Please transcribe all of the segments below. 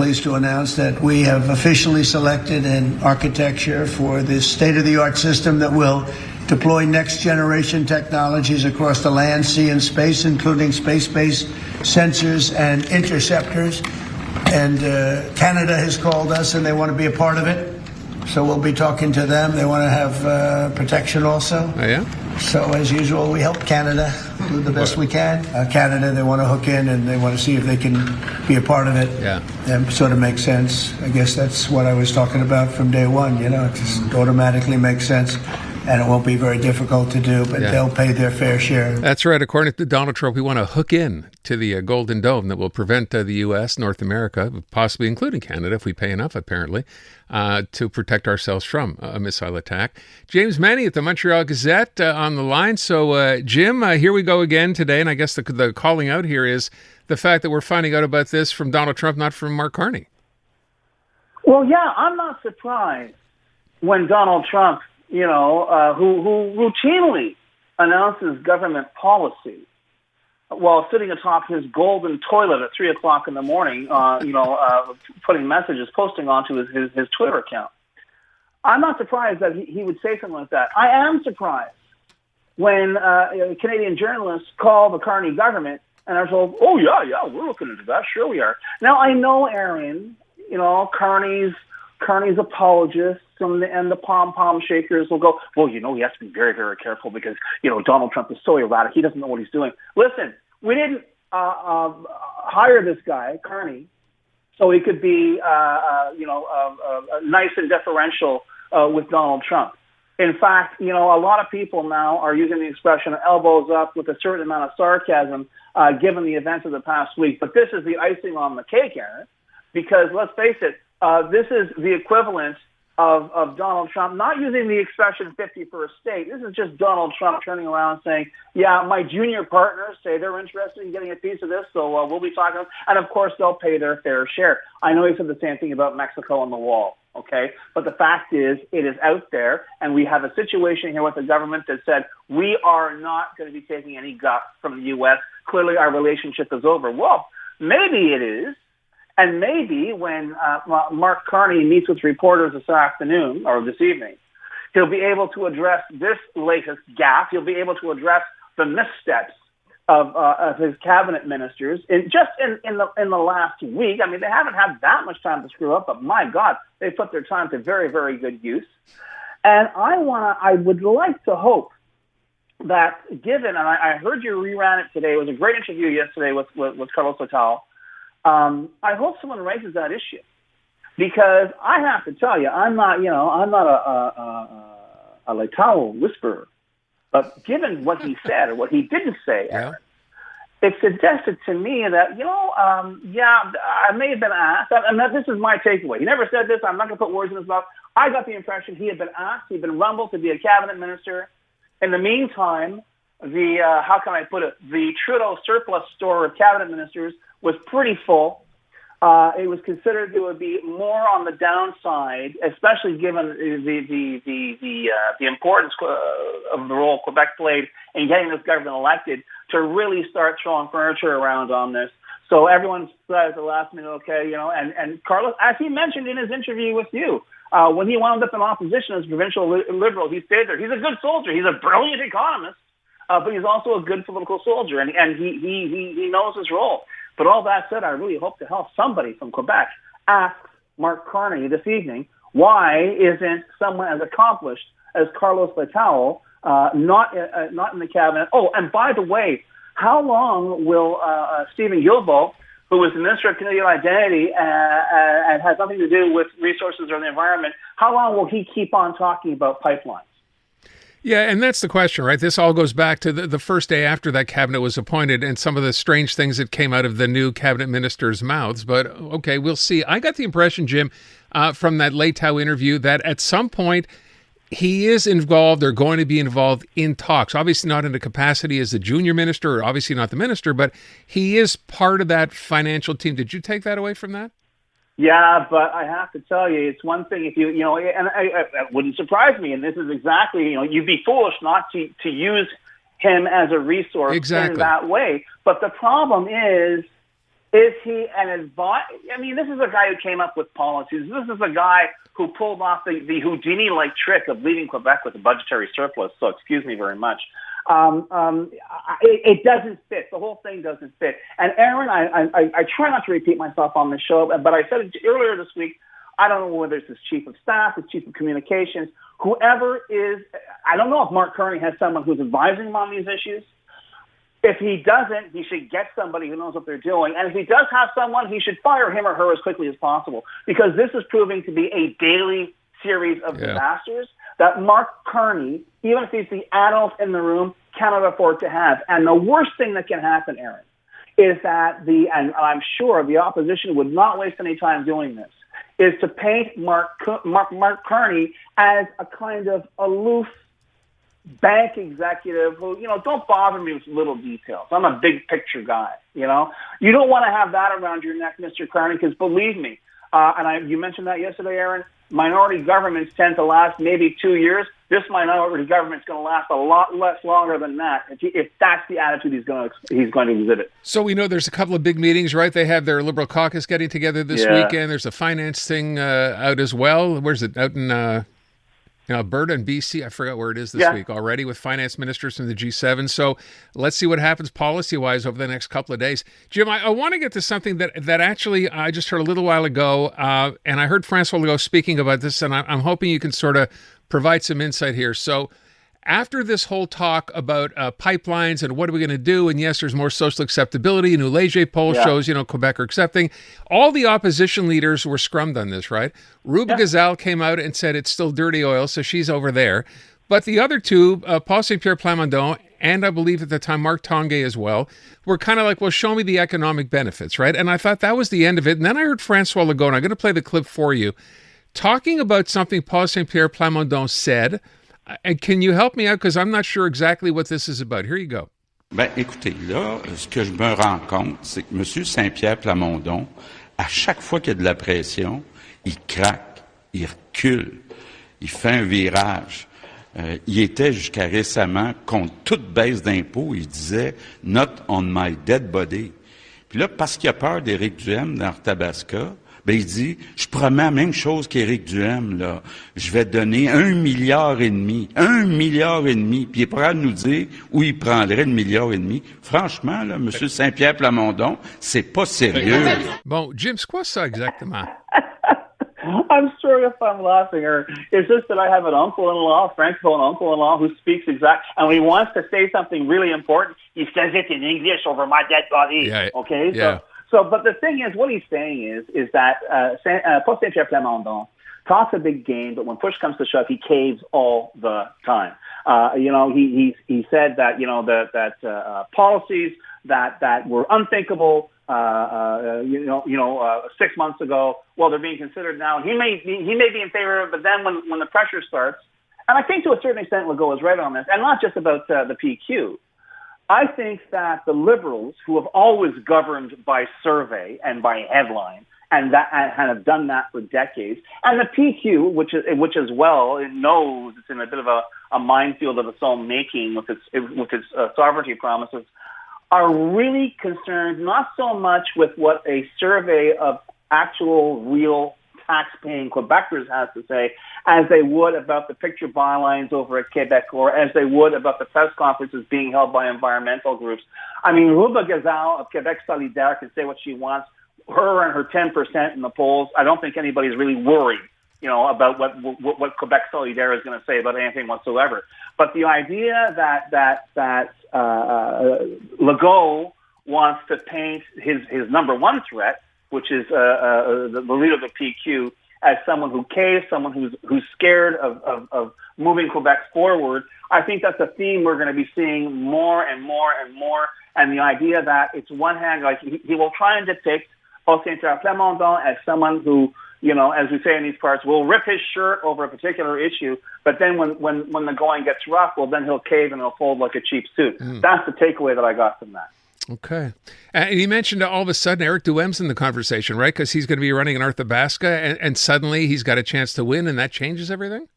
pleased to announce that we have officially selected an architecture for this state-of-the-art system that will deploy next-generation technologies across the land, sea, and space, including space-based sensors and interceptors. And Canada has called us, and they want to be a part of it. So we'll be talking to them. They want to have protection also. Oh, yeah? So, as usual, we help Canada do the best we can. Canada, they want to hook in, and they want to see if they can be a part of it. Yeah. That sort of makes sense. I guess that's what I was talking about from day one. You know, it just automatically makes sense. And it won't be very difficult to do, but they'll pay their fair share. That's right. According to Donald Trump, we want to hook in to the Golden Dome that will prevent the U.S., North America, possibly including Canada, if we pay enough, apparently, to protect ourselves from a missile attack. James Mennie at the Montreal Gazette on the line. So, Jim, here we go again today. And I guess the calling out here is the fact that we're finding out about this from Donald Trump, not from Mark Carney. Well, yeah, I'm not surprised when Donald Trump, who routinely announces government policy while sitting atop his golden toilet at 3 o'clock in the morning, putting messages, posting onto his Twitter account. I'm not surprised that he would say something like that. I am surprised when Canadian journalists call the Carney government and are told, oh, yeah, we're looking into that. Sure we are. Now, I know, Aaron, Carney's apologists and the pom-pom shakers will go, well, he has to be very, very careful because, Donald Trump is so erratic. He doesn't know what he's doing. Listen, we didn't hire this guy, Carney, so he could be, nice and deferential with Donald Trump. In fact, a lot of people now are using the expression elbows up with a certain amount of sarcasm, given the events of the past week. But this is the icing on the cake, Aaron, because let's face it, this is the equivalent of Donald Trump not using the expression 51st state. This is just Donald Trump turning around saying, yeah, my junior partners say they're interested in getting a piece of this, so we'll be talking. And, of course, they'll pay their fair share. I know he said the same thing about Mexico on the wall, okay? But the fact is, it is out there, and we have a situation here with the government that said, we are not going to be taking any guff from the U.S. Clearly, our relationship is over. Well, maybe it is. And maybe when Mark Carney meets with reporters this afternoon or this evening, he'll be able to address this latest gaffe. He'll be able to address the missteps of his cabinet ministers in the last week. I mean, they haven't had that much time to screw up, but my God, they put their time to very, very good use. And I would like to hope that given, and I heard you reran it today. It was a great interview yesterday with Carlos Letao. I hope someone raises that issue, because I have to tell you, I'm not a Letao whisperer, but given what he said or what he didn't say, Aaron, it suggested to me that, I may have been asked, and this is my takeaway. He never said this. I'm not going to put words in his mouth. I got the impression he had been asked, he'd been rumbled to be a cabinet minister. In the meantime, the Trudeau surplus store of cabinet ministers was pretty full. It was considered to be more on the downside, especially given the importance of the role Quebec played in getting this government elected, to really start throwing furniture around on this. So everyone said at the last minute, okay, and Carlos, as he mentioned in his interview with you, when he wound up in opposition as provincial Liberal, he stayed there. He's a good soldier. He's a brilliant economist, but he's also a good political soldier, and he knows his role. But all that said, I really hope to help somebody from Quebec ask Mark Carney this evening, why isn't someone as accomplished as Carlos Letao not in the cabinet? Oh, and by the way, how long will Stephen Guilbeault, who was the Minister of Canadian Identity and has nothing to do with resources or the environment, how long will he keep on talking about pipelines? Yeah, and that's the question, right? This all goes back to the first day after that cabinet was appointed and some of the strange things that came out of the new cabinet ministers' mouths. But, okay, we'll see. I got the impression, Jim, from that Letao interview that at some point he is involved or going to be involved in talks. Obviously not in the capacity as the junior minister, or obviously not the minister, but he is part of that financial team. Did you take that away from that? Yeah, but I have to tell you, it's one thing if and it wouldn't surprise me, and this is exactly, you'd be foolish not to use him as a resource in that way. But the problem is Is he an advisor? I mean, this is a guy who came up with policies. This is a guy who pulled off the Houdini-like trick of leaving Quebec with a budgetary surplus. So excuse me very much. It doesn't fit. The whole thing doesn't fit. And Aaron, I try not to repeat myself on the show, but I said it earlier this week. I don't know whether it's his chief of staff, his chief of communications, whoever is. I don't know if Mark Carney has someone who's advising him on these issues. If he doesn't, he should get somebody who knows what they're doing. And if he does have someone, he should fire him or her as quickly as possible, because this is proving to be a daily series of disasters that Mark Carney, even if he's the adult in the room, cannot afford to have. And the worst thing that can happen, Aaron, is that and I'm sure the opposition would not waste any time doing this, is to paint Mark Carney as a kind of aloof bank executive who, don't bother me with little details. I'm a big picture guy, You don't want to have that around your neck, Mr. Carney, because believe me, you mentioned that yesterday, Aaron, minority governments tend to last maybe 2 years. This minority government's going to last a lot less longer than that if that's the attitude he's going to exhibit. So we know there's a couple of big meetings, right? They have their Liberal caucus getting together this weekend. There's a finance thing out as well. Where's it? Out in Alberta and BC, I forgot where it is this week already, with finance ministers from the G7. So let's see what happens policy-wise over the next couple of days. Jim, I want to get to something that actually I just heard a little while ago, and I heard Francois Legault speaking about this, and I'm hoping you can sort of provide some insight here. So after this whole talk about pipelines and what are we going to do, and yes, there's more social acceptability, New Léger poll shows, Quebec are accepting, all the opposition leaders were scrummed on this, right? Ruba Gazal came out and said it's still dirty oil, so she's over there. But the other two, Paul Saint-Pierre Plamondon, and I believe at the time Mark Tanguay as well, were kind of like, well, show me the economic benefits, right? And I thought that was the end of it. And then I heard Francois Legault, and I'm going to play the clip for you, talking about something Paul Saint-Pierre Plamondon said. And can you help me out? Because I'm not sure exactly what this is about. Here you go. Ben, écoutez, là, ce que je me rends compte, c'est que M. Saint-Pierre Plamondon, à chaque fois qu'il y a de la pression, il craque, il recule, il fait un virage. Il était jusqu'à récemment contre toute baisse d'impôts, il disait « Not on my dead body ». Puis là, parce qu'il a peur d'Éric Duhem dans Arthabasca, ben il dit, je promets la même chose qu'Éric Duhem, là. Je vais donner 1,5 milliard. 1,5 milliard. Puis il est prêt à nous dire où il prendrait 1,5 milliard. Franchement, là, M. Saint-Pierre Plamondon, c'est pas sérieux. Bon, Jim, c'est quoi ça exactement? I'm sorry if I'm laughing, or it's just that I have an uncle-in-law, francophone uncle-in-law, who speaks and when he wants to say something really important, he says it in English over my dead body. Yeah. Okay? Yeah. So, but the thing is, what he's saying is that Paul Saint-Pierre Plamondon talks a big game, but when push comes to shove, he caves all the time. He said that that policies that were unthinkable 6 months ago, well, they're being considered now. He may be in favor of it, but then when the pressure starts, and I think to a certain extent Legault is right on this, and not just about the PQ. I think that the Liberals, who have always governed by survey and by headline, and have done that for decades, and the PQ, which as well, it knows it's in a bit of a minefield of its own making with its sovereignty promises, are really concerned not so much with what a survey of actual, real tax-paying Quebecers has to say, as they would about the picture bylines over at Quebec, or as they would about the press conferences being held by environmental groups. I mean, Ruba Gazal of Quebec Solidaire can say what she wants. Her and her 10% in the polls, I don't think anybody's really worried, about what Quebec Solidaire is going to say about anything whatsoever. But the idea that Legault wants to paint his number one threat, which is the leader of the PQ, as someone who caves, someone who's scared of moving Quebec forward. I think that's a theme we're going to be seeing more and more and more. And the idea that it's one hand, like he will try and depict Paul Saint-Pierre Plamondon as someone who, as we say in these parts, will rip his shirt over a particular issue. But then when the going gets rough, well, then he'll cave and he'll fold like a cheap suit. That's the takeaway that I got from that. Okay. And you mentioned all of a sudden Eric Duhem's in the conversation, right? Because he's going to be running in Arthabasca, and suddenly he's got a chance to win, and that changes everything?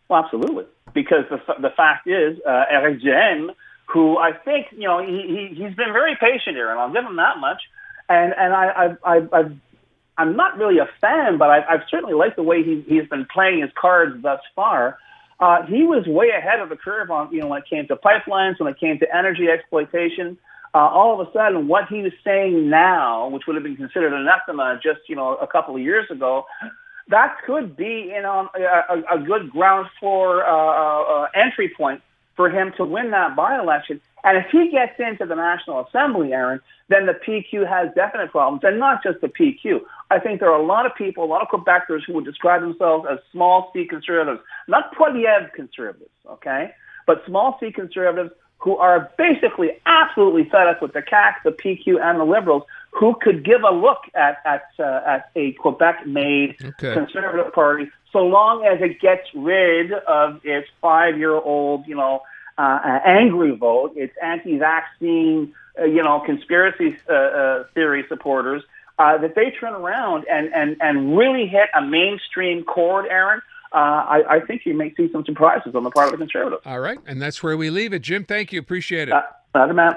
Well, absolutely. Because the fact is, Eric Duhem, who I think, he's been very patient here, and I'll give him that much. I'm not really a fan, but I've certainly liked the way he's been playing his cards thus far. He was way ahead of the curve on, when it came to pipelines, when it came to energy exploitation. All of a sudden, what he was saying now, which would have been considered anathema just, a couple of years ago, that could be, a good ground floor entry point for him to win that by-election. And if he gets into the National Assembly, Aaron, then the PQ has definite problems, and not just the PQ. I think there are a lot of people, a lot of Quebecers who would describe themselves as small C conservatives, not Poilievre conservatives, okay, but small C conservatives who are basically absolutely fed up with the CAQ, the PQ, and the Liberals, who could give a look at a Quebec-made conservative party, so long as it gets rid of its 5-year-old, angry vote, its anti-vaccine, conspiracy theory supporters, that they turn around and really hit a mainstream chord, Aaron. I think you may see some surprises on the part of the Conservatives. All right, and that's where we leave it. Jim, thank you. Appreciate it. Man.